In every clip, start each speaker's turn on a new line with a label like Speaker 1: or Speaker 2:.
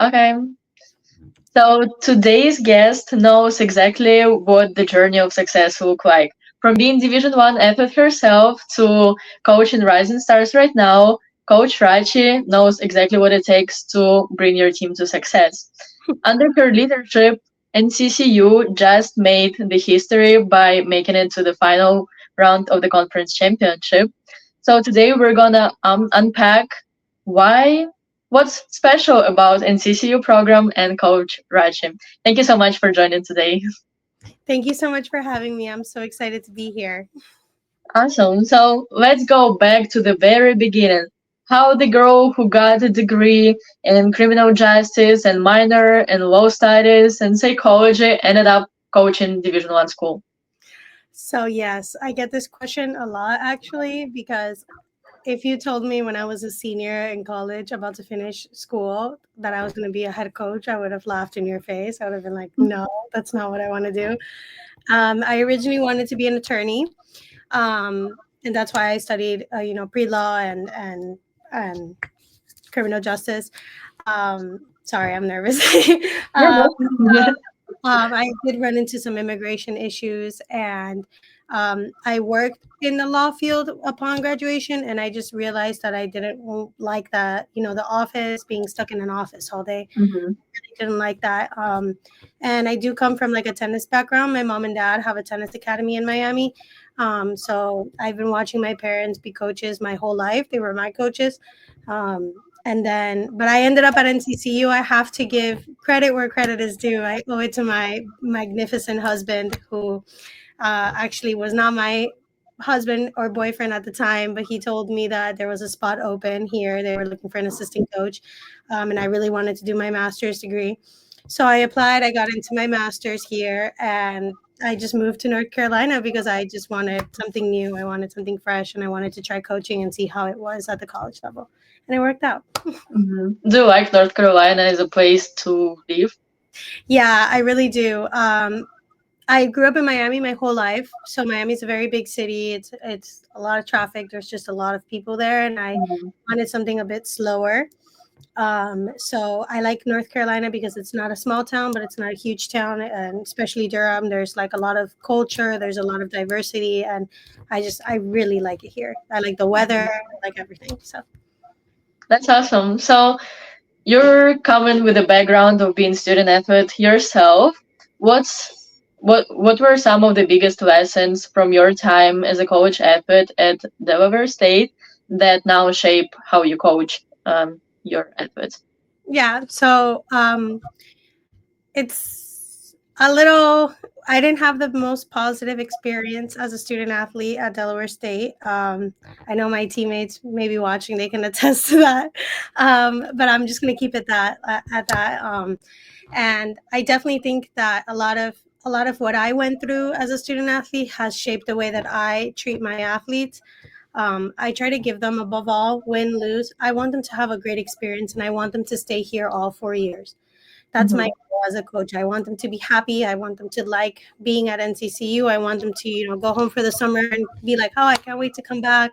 Speaker 1: Okay. So today's guest knows exactly what the journey of success look like. From being Division One athlete herself to coaching rising stars right now, Coach Rachi knows exactly what it takes to bring your team to success. Under her leadership, NCCU just made the history by making it to the final round of the conference championship. So today we're gonna unpack why, what's special about NCCU program and Coach Rachi. Thank you so much for joining today.
Speaker 2: Thank you so much for having me. I'm so excited to be here.
Speaker 1: Awesome. So let's go back to the very beginning. How the girl who got a degree in criminal justice and minor in law studies and psychology ended up coaching Division One school.
Speaker 2: So, yes, I get this question a lot actually, because if you told me when I was a senior in college about to finish school that I was going to be a head coach, I would have laughed in your face. I would have been like, no, that's not what I want to do. I originally wanted to be an attorney. And that's why I studied, pre-law and criminal justice. Sorry, I'm nervous.
Speaker 1: You're
Speaker 2: uh,
Speaker 1: welcome.
Speaker 2: I did run into some immigration issues, and I worked in the law field upon graduation, and I just realized that I didn't like that, the office, being stuck in an office all day.
Speaker 1: Mhm.
Speaker 2: Didn't like that. And I do come from like a tennis background. My mom and dad have a tennis academy in Miami. So I've been watching my parents be coaches my whole life. They were my coaches. But I ended up at NCCU. I have to give credit where credit is due. I owe it to my magnificent husband, who actually was not my husband or boyfriend at the time, but he told me that there was a spot open here. They were looking for an assistant coach, and I really wanted to do my master's degree. So I applied. I got into my master's here, and I just moved to North Carolina because I just wanted something new. I wanted something fresh, and I wanted to try coaching and see how it was at the college level. And it worked out.
Speaker 1: Mhm. Do you like North Carolina as a place to live?
Speaker 2: Yeah, I really do. I grew up in Miami my whole life, so Miami's a very big city. It's a lot of traffic. There's just a lot of people there, and I
Speaker 1: Mhm.
Speaker 2: wanted something a bit slower. So I like North Carolina because it's not a small town, but it's not a huge town, and especially Durham. There's like a lot of culture. There's a lot of diversity, and I really like it here. I like the weather. I like everything. So.
Speaker 1: That's awesome. So you're coming with a background of being student athlete yourself. What were some of the biggest lessons from your time as a college athlete at Delaware State that now shape how you coach your athletes?
Speaker 2: Yeah, so it's a little. I didn't have the most positive experience as a student athlete at Delaware State. I know my teammates may be watching; they can attest to that. But I'm just going to keep it at that. And I definitely think that a lot of what I went through as a student athlete has shaped the way that I treat my athletes. I try to give them, above all, win, lose. I want them to have a great experience, and I want them to stay here all 4 years. That's my
Speaker 1: Hmm.
Speaker 2: goal as a coach. I want them to be happy. I want them to like being at NCCU. I want them to, go home for the summer and be like, oh, I can't wait to come back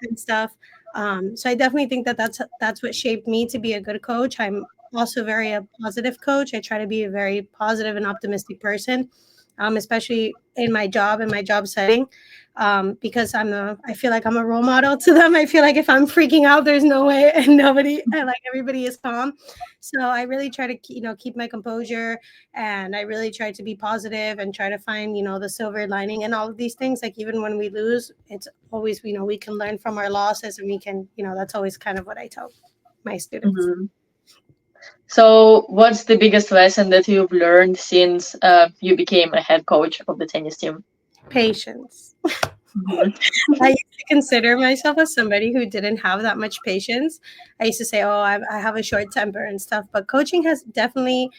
Speaker 2: and stuff. So I definitely think that that's what shaped me to be a good coach. I'm also very a positive coach. I try to be a very positive and optimistic person, especially in my job setting, because I feel like I'm a role model to them. I feel like if I'm freaking out, there's no way, and everybody is calm. So I really try to keep my composure, and I really try to be positive and try to find the silver lining in all of these things. Like, even when we lose, it's always, we can learn from our losses, and we can, that's always kind of what I tell my students.
Speaker 1: Hmm. So, what's the biggest lesson that you've learned since you became a head coach of the tennis team?
Speaker 2: Patience.
Speaker 1: Hmm.
Speaker 2: I used to consider myself as somebody who didn't have that much patience. I used to say, oh, I have a short temper and stuff, but coaching has definitely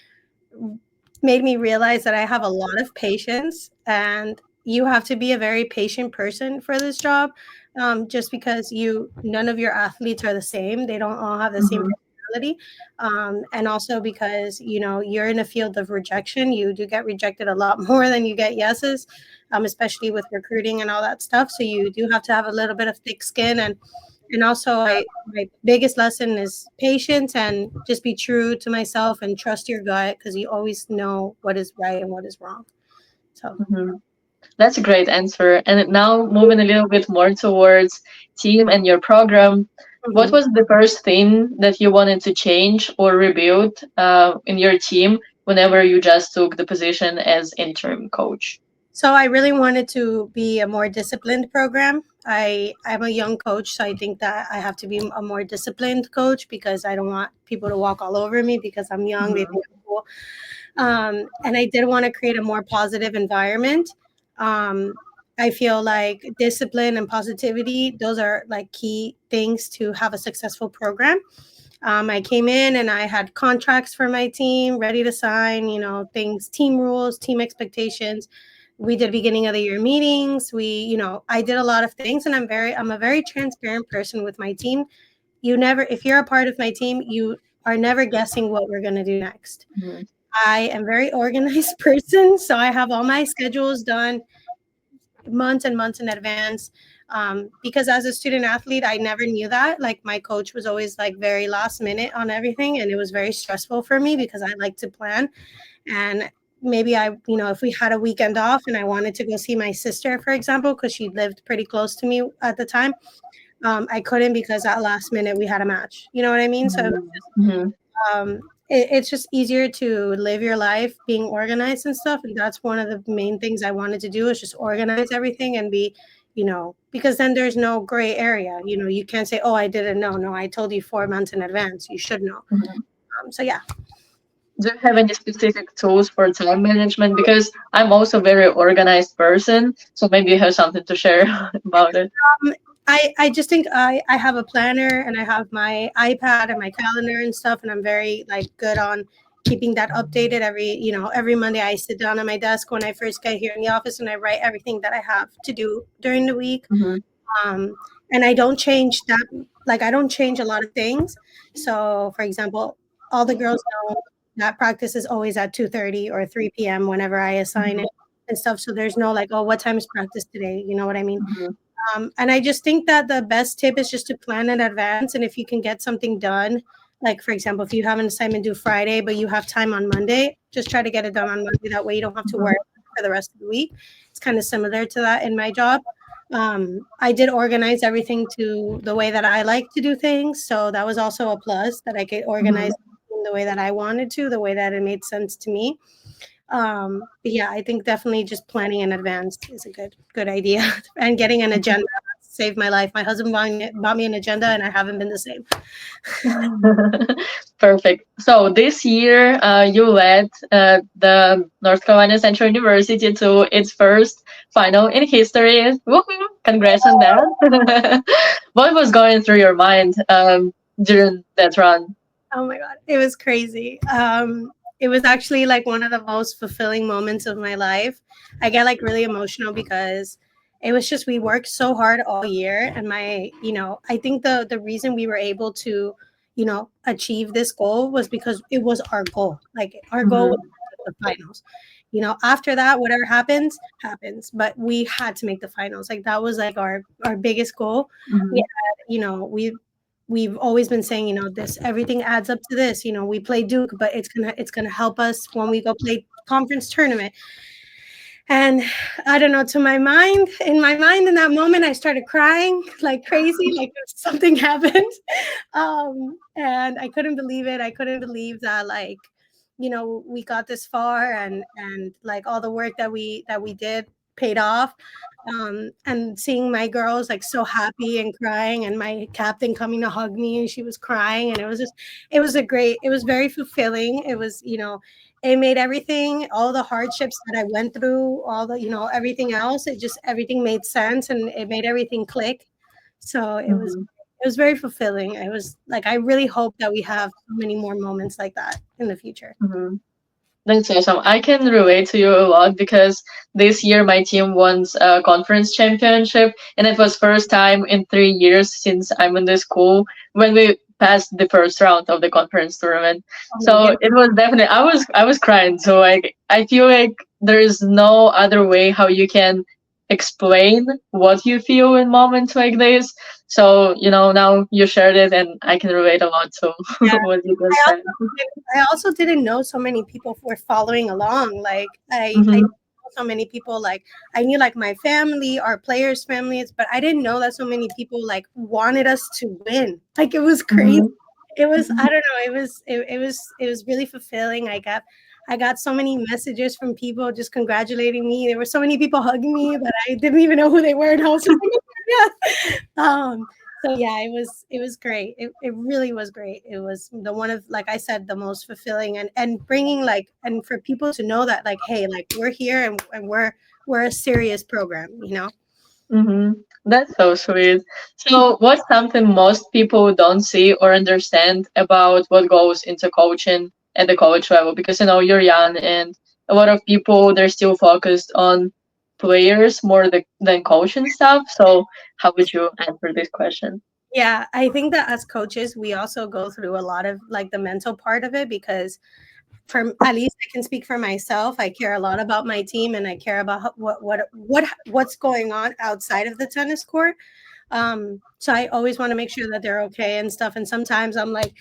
Speaker 2: made me realize that I have a lot of patience, and you have to be a very patient person for this job. Just because none of your athletes are the same, they don't all have the same
Speaker 1: Hmm.
Speaker 2: personality, and also because you're in a field of rejection. You do get rejected a lot more than you get yeses, especially with recruiting and all that stuff. So you do have to have a little bit of thick skin, and And also, I my biggest lesson is patience and just be true to myself and trust your gut because you always know what is right and what is wrong. So,
Speaker 1: Mhm. That's a great answer. And now moving a little bit more towards team and your program, what
Speaker 2: mhm.
Speaker 1: was the first thing that you wanted to change or rebuild in your team whenever you just took the position as interim coach?
Speaker 2: So I really wanted to be a more disciplined program. I'm a young coach, so I think that I have to be a more disciplined coach because I don't want people to walk all over me because I'm young. They
Speaker 1: Mhm.
Speaker 2: think I'm cool. And I did want to create a more positive environment. Um, I feel like discipline and positivity, those are like key things to have a successful program. I came in and I had contracts for my team ready to sign, things, team rules, team expectations. We did beginning of the year meetings. I did a lot of things and I'm a very transparent person with my team. If you're a part of my team, you are never guessing what we're going to do next.
Speaker 1: Mhm.
Speaker 2: I am very organized person, so I have all my schedules done months and months in advance. Because as a student athlete, I never knew that. Like my coach was always like very last minute on everything, and it was very stressful for me because I like to plan. And maybe if we had a weekend off and I wanted to go see my sister, for example, because she lived pretty close to me at the time, I couldn't because at last minute we had a match. You know what I mean? So it was
Speaker 1: Mhm.
Speaker 2: it's just easier to live your life being organized and stuff, and that's one of the main things I wanted to do is just organize everything and be, because then there's no gray area. You can't say, oh, I didn't know. No, I told you 4 months in advance, you should know.
Speaker 1: Mhm.
Speaker 2: So yeah.
Speaker 1: Do you have any specific tools for time management? Because I'm also a very organized person, so maybe you have something to share about it.
Speaker 2: um, I just think I have a planner and I have my iPad and my calendar and stuff, and I'm very like good on keeping that updated. Every Monday I sit down at my desk when I first get here in the office and I write everything that I have to do during the week.
Speaker 1: Mhm.
Speaker 2: um, and I don't change that. Like I don't change a lot of things. So, for example, all the girls know that practice is always at 2:30 or 3 p.m. whenever I assign it
Speaker 1: Mhm.
Speaker 2: and stuff. So there's no like, oh, what time is practice today? You know what I mean?
Speaker 1: Mhm.
Speaker 2: And I just think that the best tip is just to plan in advance. And if you can get something done, like for example, if you have an assignment due Friday, but you have time on Monday, just try to get it done on Monday. That way you don't have to
Speaker 1: Mhm.
Speaker 2: work for the rest of the week. It's kind of similar to that in my job. I did organize everything to the way that I like to do things. So that was also a plus that I could organize
Speaker 1: Mhm.
Speaker 2: in the way that I wanted to, the way that it made sense to me. But yeah, I think definitely just planning in advance is a good idea, and getting an agenda saved my life. My husband bought me an agenda, and I haven't been the same.
Speaker 1: Perfect. So this year, you led the North Carolina Central University to its first final in history. Woohoo! Congrats on that. What was going through your mind during that run?
Speaker 2: Oh my god, it was crazy. It was actually like one of the most fulfilling moments of my life. I get like really emotional because it was just we worked so hard all year, and I think the reason we were able to, achieve this goal was because it was our goal. Like our goal was
Speaker 1: Mhm.
Speaker 2: to make the finals. After that, whatever happens, happens. But we had to make the finals. Like that was like our biggest goal. We
Speaker 1: Mhm.
Speaker 2: had, we've always been saying, this everything adds up to this. We play Duke, but it's gonna help us when we go play conference tournament. And I don't know, in my mind in that moment, I started crying like crazy, like something happened. And I couldn't believe it. I couldn't believe that like, we got this far and like all the work that we did paid off. And seeing my girls like so happy and crying and my captain coming to hug me and she was crying and it was very fulfilling. It made everything, all the hardships that I went through, all the, everything else, everything made sense and it made everything click. So
Speaker 1: Mhm.
Speaker 2: it was very fulfilling. It was like, I really hope that we have so many more moments like that in the future.
Speaker 1: Mhm. That's awesome. I can relate to you a lot because this year my team won a conference championship, and it was first time in 3 years since I'm in the school when we passed the first round of the conference tournament.
Speaker 2: Oh my
Speaker 1: So
Speaker 2: goodness.
Speaker 1: it was definitely I was crying. So like I feel like there is no other way how you can explain what you feel in moments like this. So, now you shared it and I can relate a lot to
Speaker 2: Yeah.
Speaker 1: what you
Speaker 2: I
Speaker 1: just said.
Speaker 2: I also didn't know so many people were following along. Like I
Speaker 1: Hmm.
Speaker 2: know so many people. Like I knew like my family, our players' families, but I didn't know that so many people like wanted us to win. Like it was crazy.
Speaker 1: Hmm.
Speaker 2: It was, I don't know. It was really fulfilling. I got so many messages from people just congratulating me. There were so many people hugging me that I didn't even know who they were, and I was just like, "Oh my God." So yeah, it was great. It really was great. It was the one of, like I said, the most fulfilling, and bringing like, and for people to know that like, hey, like we're here, and we're a serious program.
Speaker 1: Hmm. That's so sweet. So, what's something most people don't see or understand about what goes into coaching at the college level? Because you're young, and a lot of people they're still focused on players more than coaching stuff. So, how would you answer this question?
Speaker 2: Yeah, I think that as coaches, we also go through a lot of like the mental part of it, because for at least I can speak for myself. I care a lot about my team, and I care about what's going on outside of the tennis court. So I always want to make sure that they're okay and stuff. And sometimes I'm like,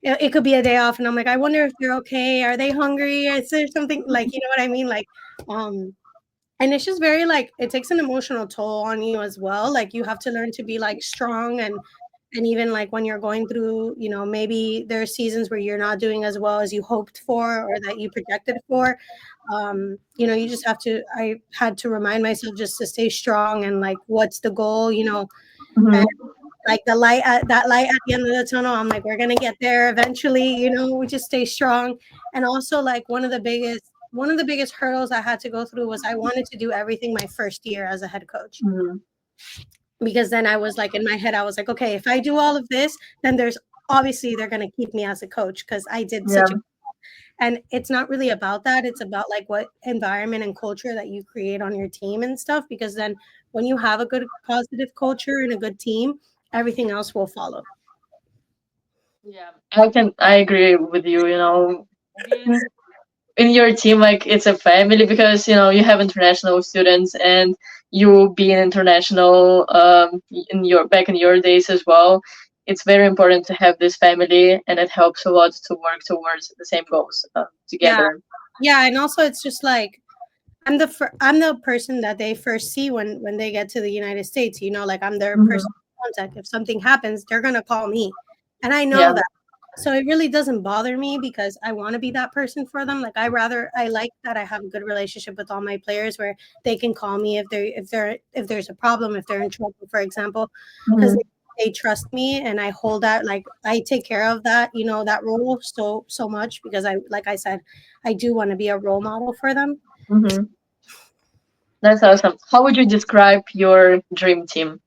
Speaker 2: it could be a day off, and I'm like, I wonder if they're okay. Are they hungry? Is there something, like, you know what I mean? Like, um, and it's just very like, it takes an emotional toll on you as well. Like you have to learn to be like strong, and even like when you're going through, maybe there are seasons where you're not doing as well as you hoped for or that you projected for. You just have to, I had to remind myself just to stay strong, and like, what's the goal, and
Speaker 1: Hmm.
Speaker 2: like that light at the end of the tunnel. I'm like, we're gonna get there eventually. We just stay strong. And also, like, one of the biggest hurdles I had to go through was I wanted to do everything my first year as a head coach,
Speaker 1: Hmm.
Speaker 2: because then I was like, in my head, I was like, okay, if I do all of this, then there's obviously they're gonna keep me as a coach because I did
Speaker 1: Yeah.
Speaker 2: such a. And it's not really about that. It's about like what environment and culture that you create on your team and stuff. Because then when you have a good positive culture and a good team, everything else will follow.
Speaker 1: Yeah. I agree with you. Being in your team like it's a family because you have international students and you being international in your back in your days as well. It's very important to have this family and it helps a lot to work towards the same goals
Speaker 2: Yeah,
Speaker 1: together.
Speaker 2: yeah, and also it's just like I'm the person that they first see when they get to the United States. Like I'm their
Speaker 1: Hmm.
Speaker 2: personal contact. If something happens, they're gonna call me, and I know
Speaker 1: Yeah.
Speaker 2: that. So it really doesn't bother me because I want to be that person for them. Like I like that I have a good relationship with all my players where they can call me if there's a problem, if they're in trouble, for example, because
Speaker 1: Hmm.
Speaker 2: they trust me, and I hold that, like I take care of that, that role so much, because like I said, I do want to be a role model for them.
Speaker 1: Hmm. That's awesome. How would you describe your dream team?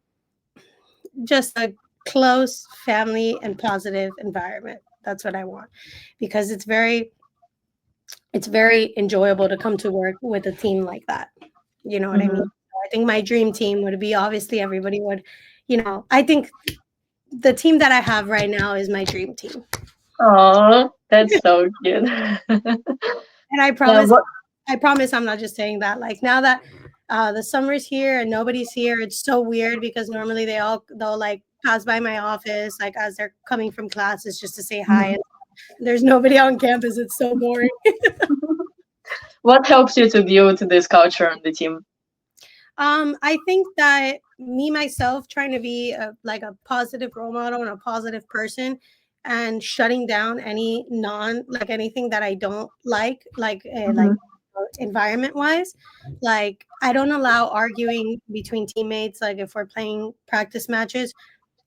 Speaker 2: Just a close family and positive environment. That's what I want, because it's very enjoyable to come to work with a team like that. You know what I mean?
Speaker 1: Hmm.
Speaker 2: So I think my dream team would be, obviously everybody would, I think the team that I have right now is my dream team.
Speaker 1: Oh, that's so cute.
Speaker 2: And I
Speaker 1: Yeah.
Speaker 2: promise,
Speaker 1: What?
Speaker 2: I promise I'm not just saying that. Like now that the summer's here and nobody's here, it's so weird because normally they'll like pass by my office like as they're coming from classes just to say hi.
Speaker 1: Mhm.
Speaker 2: And there's nobody on campus. It's so boring.
Speaker 1: What helps you to deal with this culture on the team?
Speaker 2: I think that me myself trying to be like a positive role model and a positive person, and shutting down any like anything that I don't like
Speaker 1: Hmm.
Speaker 2: environment wise. Like I don't allow arguing between teammates. Like if we're playing practice matches,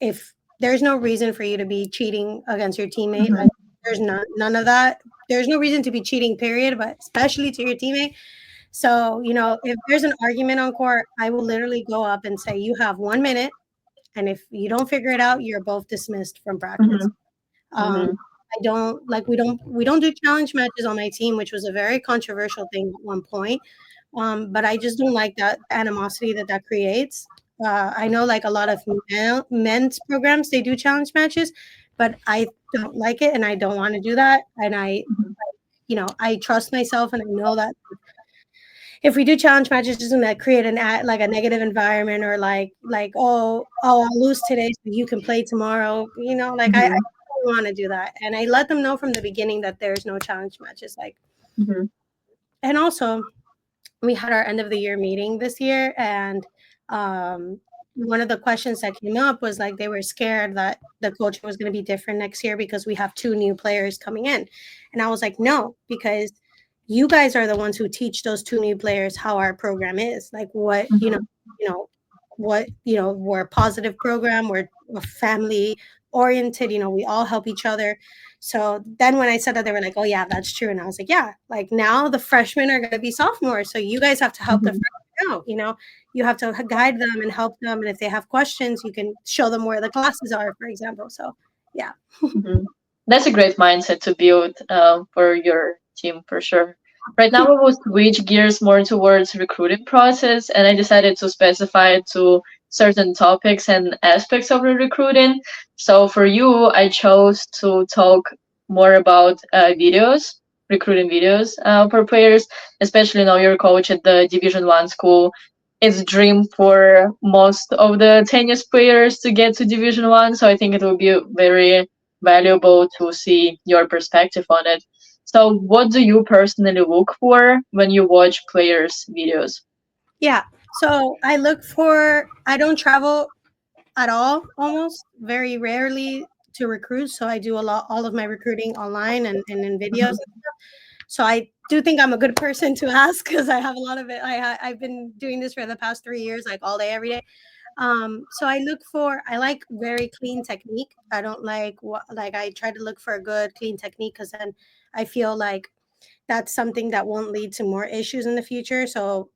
Speaker 2: if there's no reason for you to be cheating against your teammate, like
Speaker 1: Hmm.
Speaker 2: there's none of that. There's no reason to be cheating, period, but especially to your teammate. So, if there's an argument on court, I will literally go up and say, you have 1 minute. And if you don't figure it out, you're both dismissed from practice.
Speaker 1: Hmm.
Speaker 2: Um,
Speaker 1: Hmm.
Speaker 2: I don't like, we don't do challenge matches on my team, which was a very controversial thing at one point. But I just don't like that animosity that creates. I know like a lot of men's programs, they do challenge matches, but I don't like it and I don't want to do that. And I trust myself and I know that if we do challenge matches, just gonna create like a negative environment, or like I'll lose today so you can play tomorrow. I
Speaker 1: Mm-hmm.
Speaker 2: don't want to do that, and I let them know from the beginning that there's no challenge matches.
Speaker 1: Mm-hmm.
Speaker 2: And also we had our end of the year meeting this year, and um, one of the questions that came up was like they were scared that the coaching was going to be different next year because we have two new players coming in, and I was like, no, because you guys are the ones who teach those two new players how our program is, like what
Speaker 1: Mm-hmm.
Speaker 2: you know what we're a positive program, we're a family oriented, we all help each other. So then when I said that, they were like, oh yeah, that's true. And I was like, yeah, like now the freshmen are going to be sophomores, so you guys have to help the
Speaker 1: Mm-hmm.
Speaker 2: freshmen out. You have to guide them and help them, and if they have questions, you can show them where the classes are, for example. So yeah.
Speaker 1: Mm-hmm. That's a great mindset to build for your team for sure. Right now, I will switch gears more towards recruiting process, and I decided to specify it to certain topics and aspects of the recruiting. So for you, I chose to talk more about videos, recruiting videos for players, especially now you're a coach at the Division 1 school. It's a dream for most of the tennis players to get to Division 1, so I think it will be very valuable to see your perspective on it. So, what do you personally look for when you watch players' videos?
Speaker 2: Yeah. So I don't travel at all, almost very rarely, to recruit. So I do all of my recruiting online and in videos.
Speaker 1: Mhm.
Speaker 2: So I do think I'm a good person to ask because I have a lot of it. I've been doing this for the past 3 years, like all day, every day. So I like very clean technique. I don't like like I try to look for a good clean technique because then I feel like that's something that won't lead to more issues in the future. So,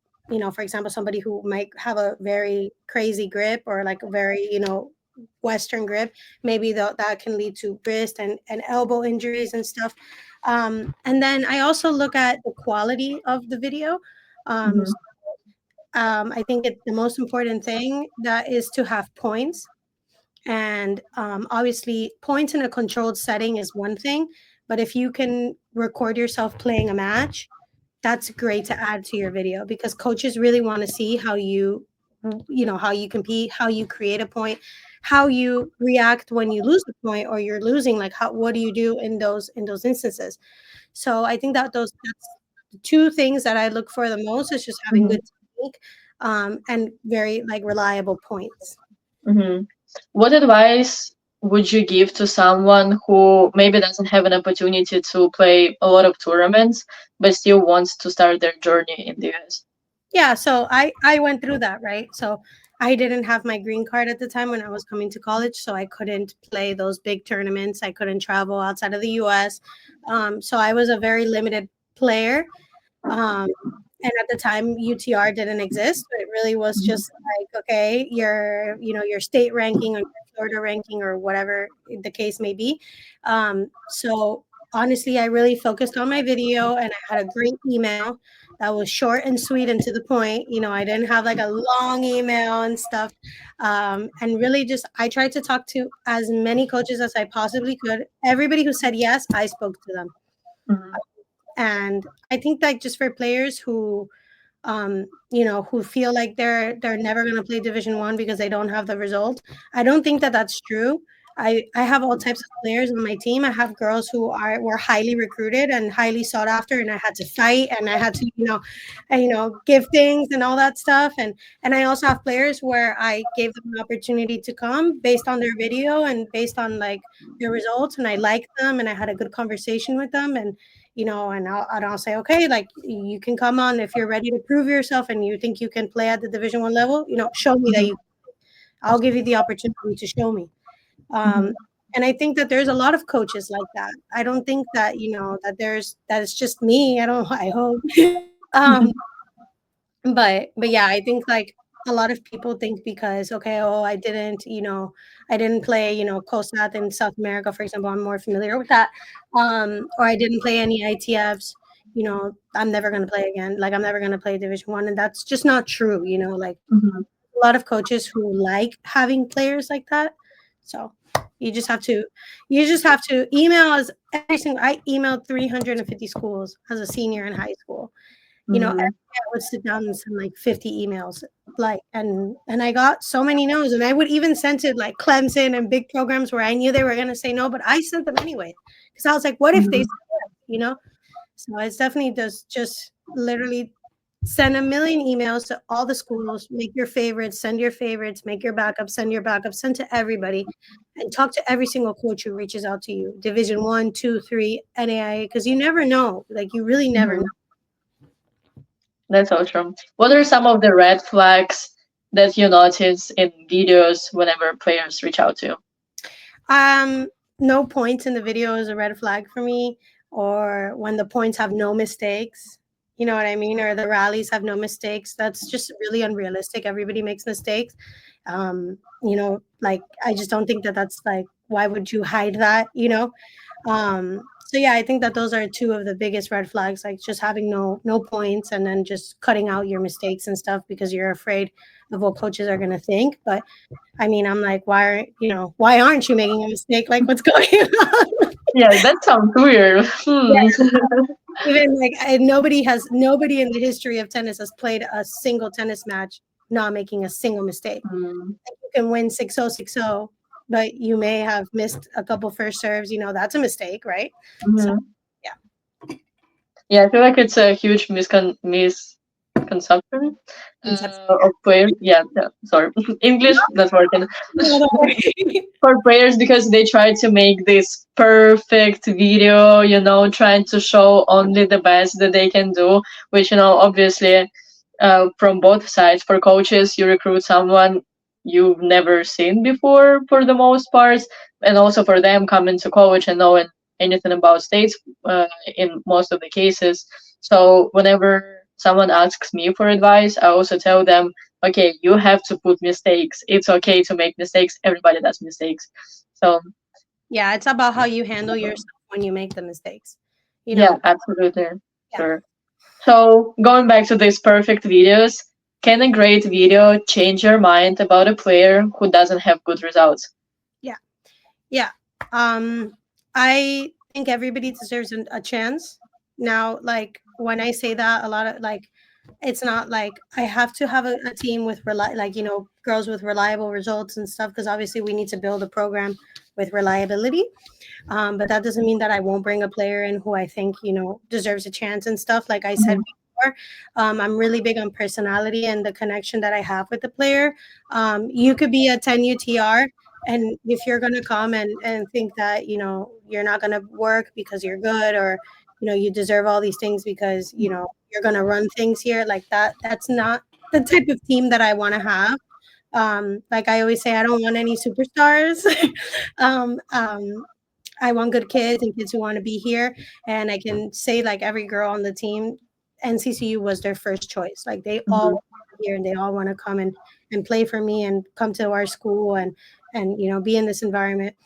Speaker 2: for example, somebody who might have a very crazy grip or like a very, Western grip, maybe that can lead to wrist and elbow injuries and stuff. And then I also look at the quality of the video. Um,
Speaker 1: Mhm.
Speaker 2: I think the most important thing that is to have points, and obviously, points in a controlled setting is one thing, but if you can record yourself playing a match, that's great to add to your video because coaches really want to see how you compete, how you create a point, how you react when you lose the point or you're losing. Like, what do you do in those instances? So I think that's the two things that I look for the most is just having
Speaker 1: Mhm.
Speaker 2: good technique, and very like reliable points.
Speaker 1: Mhm. What advice would you give to someone who maybe doesn't have an opportunity to play a lot of tournaments but still wants to start their journey in the US?
Speaker 2: Yeah, so I went through that, right? So I didn't have my green card at the time when I was coming to college, so I couldn't play those big tournaments. I couldn't travel outside of the US. So I was a very limited player. Um, and at the time, UTR didn't exist. So it really was
Speaker 1: Mhm.
Speaker 2: just like, okay, your state ranking or your Florida ranking or whatever the case may be. So honestly, I really focused on my video, and I had a great email that was short and sweet and to the point. I didn't have like a long email and stuff. And really, just I tried to talk to as many coaches as I possibly could. Everybody who said yes, I spoke to them.
Speaker 1: Mhm.
Speaker 2: And I think that just for players who feel like they're never going to play Division 1 because they don't have the result, I don't think that that's true. I have all types of players on my team. I have girls who were highly recruited and highly sought after, and I had to fight and I had to give things and all that stuff. And I also have players where I gave them an opportunity to come based on their video and based on like their results, and I liked them and I had a good conversation with them. And I'll say, okay, like you can come on if you're ready to prove yourself and you think you can play at the Division 1 level. Show me that
Speaker 1: Mhm.
Speaker 2: you. I'll give you the opportunity to show me. Um,
Speaker 1: Mhm.
Speaker 2: and I think that there's a lot of coaches like that. I don't think that that it's just me. I don't. I hope. um, but yeah, I think like a lot of people think because okay, oh, I didn't play COSAT in South America, for example. I'm more familiar with that. Or I didn't play any ITFs. I'm never gonna play again. Like I'm never gonna play Division 1, and that's just not true. Like
Speaker 1: Mhm.
Speaker 2: a lot of coaches who like having players like that. So you just have to email us every single. I emailed 350 schools as a senior in high school, Every day I would sit down and send like 50 emails, like, and I got so many no's, and I would even send to like Clemson and big programs where I knew they were going to say no, but I sent them anyway because I was like, what if they say yes? So it's definitely just literally send a million emails to all the schools, make your favorites, send your favorites, make your backups, send your backups, send to everybody, and talk to every single coach who reaches out to you. Division 1, 2, 3, NAIA, because you never know. Like you really never know.
Speaker 1: Mhm. That's so true. What are some of the red flags that you notice in videos whenever players reach out to you?
Speaker 2: No points in the video is a red flag for me, or when the points have no mistakes. You know what I mean? Or the rallies have no mistakes. That's just really unrealistic. Everybody makes mistakes. Like I just don't think that that's like, why would you hide that? So yeah, I think that those are two of the biggest red flags, like just having no points and then just cutting out your mistakes and stuff because you're afraid of what coaches are gonna think. But I mean, I'm like, why aren't you making a mistake? Like, what's going on?
Speaker 1: Yeah, that sounds weird.
Speaker 2: Yeah, even like nobody in the history of tennis has played a single tennis match not making a single mistake.
Speaker 1: Mm,
Speaker 2: Like, you can win 6-0, 6-0, but you may have missed a couple first serves. That's a mistake, right? So
Speaker 1: mhm.
Speaker 2: yeah.
Speaker 1: Yeah, I feel like it's a huge misconception
Speaker 2: Conception.
Speaker 1: of players. Yeah, yeah, sorry, English not working.
Speaker 2: No, don't worry.
Speaker 1: For players because they try to make this perfect video, trying to show only the best that they can do, which, obviously, from both sides, for coaches, you recruit someone you've never seen before for the most part, and also for them coming to college and knowing anything about states in most of the cases. So whenever someone asks me for advice, I also tell them, okay, you have to put mistakes. It's okay to make mistakes. Everybody does mistakes. So
Speaker 2: Yeah, it's about how you handle yourself when you make the mistakes. You
Speaker 1: yeah,
Speaker 2: know,
Speaker 1: absolutely.
Speaker 2: yeah,
Speaker 1: Sure. So going back to these perfect videos, can a great video change your mind about a player who doesn't have good results?
Speaker 2: yeah, yeah. I think everybody deserves a chance. Now, like when I say that, a lot of like, it's not like I have to have a team with girls with reliable results and stuff, because obviously we need to build a program with reliability. But that doesn't mean that I won't bring a player in who I think, deserves a chance and stuff. Like I said
Speaker 1: Mhm,
Speaker 2: before, I'm really big on personality and the connection that I have with the player. You could be a 10 UTR, and if you're going to come and think that, you're not going to work because you're good, or, you deserve all these things because, you're going to run things here, like that's not the type of team that I want to have. Like I always say, I don't want any superstars. um, um, I want good kids and kids who want to be here. And I can say, like, every girl on the team, NCCU was their first choice. Like they all
Speaker 1: mhm,
Speaker 2: want to be here and they all want to come and play for me and come to our school and be in this environment.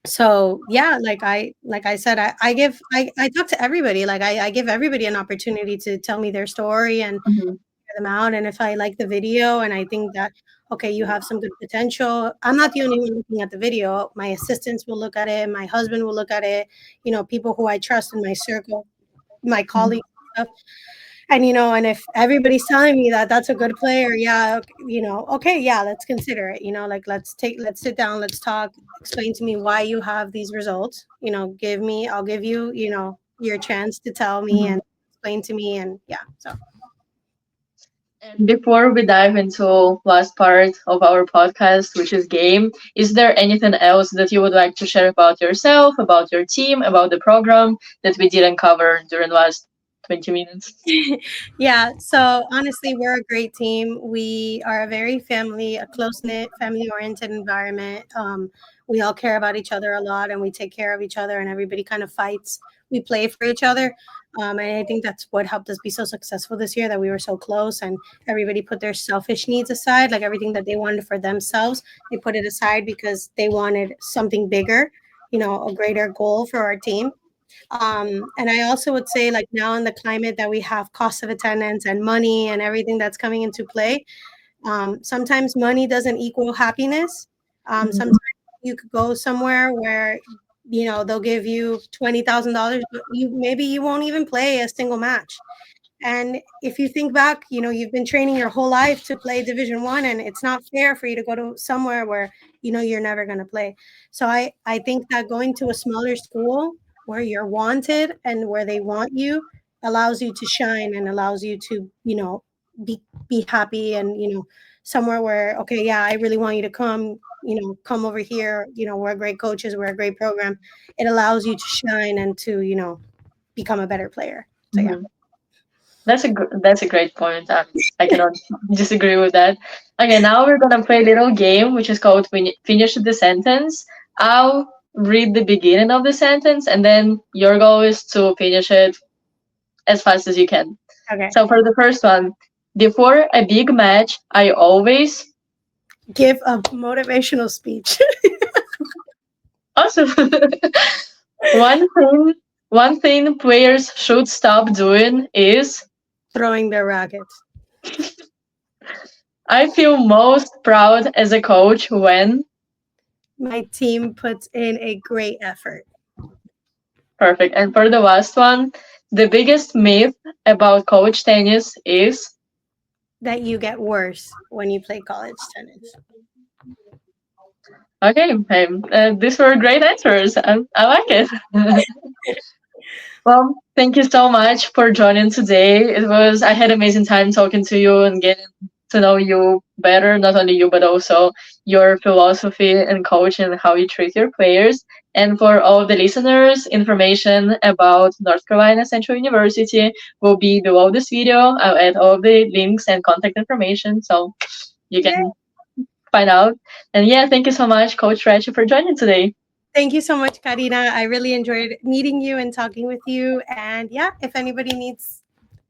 Speaker 2: So yeah, like I said, I talk to everybody. Like I give everybody an opportunity to tell me their story and
Speaker 1: mhm,
Speaker 2: them out. And if I like the video and I think that, okay, you have some good potential, I'm not the only one looking at the video. My assistants will look at it. My husband will look at it. People who I trust in my circle, my
Speaker 1: mhm,
Speaker 2: colleagues and stuff. And if everybody's telling me that that's a good player, yeah, okay, yeah, let's consider it. Like let's sit down, let's talk, explain to me why you have these results. I'll give you, your chance to tell me
Speaker 1: mhm.
Speaker 2: and explain to me. And yeah, so.
Speaker 1: And before we dive into last part of our podcast, which is game, is there anything else that you would like to share about yourself, about your team, about the program that we didn't cover during last 20 minutes?
Speaker 2: Yeah, so honestly, we're a great team. We are a very a close knit, family oriented environment. We all care about each other a lot and we take care of each other, and everybody kind of fights. We play for each other. And I think that's what helped us be so successful this year, that we were so close and everybody put their selfish needs aside, like everything that they wanted for themselves, they put it aside because they wanted something bigger, a greater goal for our team. And I also would say, like now in the climate that we have, cost of attendance and money and everything that's coming into play, sometimes money doesn't equal happiness.
Speaker 1: Mhm,
Speaker 2: Sometimes you could go somewhere where they'll give you $20,000, but you won't even play a single match. And if you think back, you've been training your whole life to play Division 1, and it's not fair for you to go to somewhere where you're never going to play. So I think that going to a smaller school where you're wanted and where they want you allows you to shine and allows you to be happy, and somewhere where, okay, yeah, I really want you to come, come over here. We're great coaches, we're a great program. It allows you to shine and to become a better player. So yeah.
Speaker 1: Mhm. That's a great point. I cannot disagree with that. Okay, now we're gonna play a little game which is called Finish the Sentence. I'll read the beginning of the sentence, and then your goal is to finish it as fast as you can.
Speaker 2: Okay.
Speaker 1: So for the first one, before a big match, I always
Speaker 2: Give a motivational speech.
Speaker 1: awesome. one thing one thing players should stop doing is
Speaker 2: Throwing their rackets.
Speaker 1: I feel most proud as a coach when
Speaker 2: My team puts in a great effort.
Speaker 1: perfect. And for the last one, the biggest myth about college tennis is
Speaker 2: That you get worse when you play college tennis.
Speaker 1: okay. Hey, these were great answers. I like it. Well, thank you so much for joining today. I had amazing time talking to you and getting to know you better, not only you, but also your philosophy and coaching and how you treat your players. And for all the listeners, information about North Carolina Central University will be below this video. I'll add all the links and contact information so you
Speaker 2: Yeah.
Speaker 1: can find out. And yeah, thank you so much, Coach Rachi, for joining today.
Speaker 2: Thank you so much, Karina. I really enjoyed meeting you and talking with you. And yeah, if anybody needs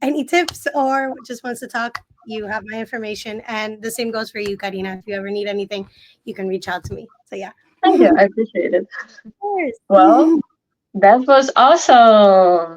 Speaker 2: any tips or just wants to talk, you have my information. And the same goes for you, Karina. If you ever need anything, you can reach out to me. So yeah.
Speaker 1: Thank you. I appreciate it.
Speaker 2: Of course.
Speaker 1: Well, that was awesome.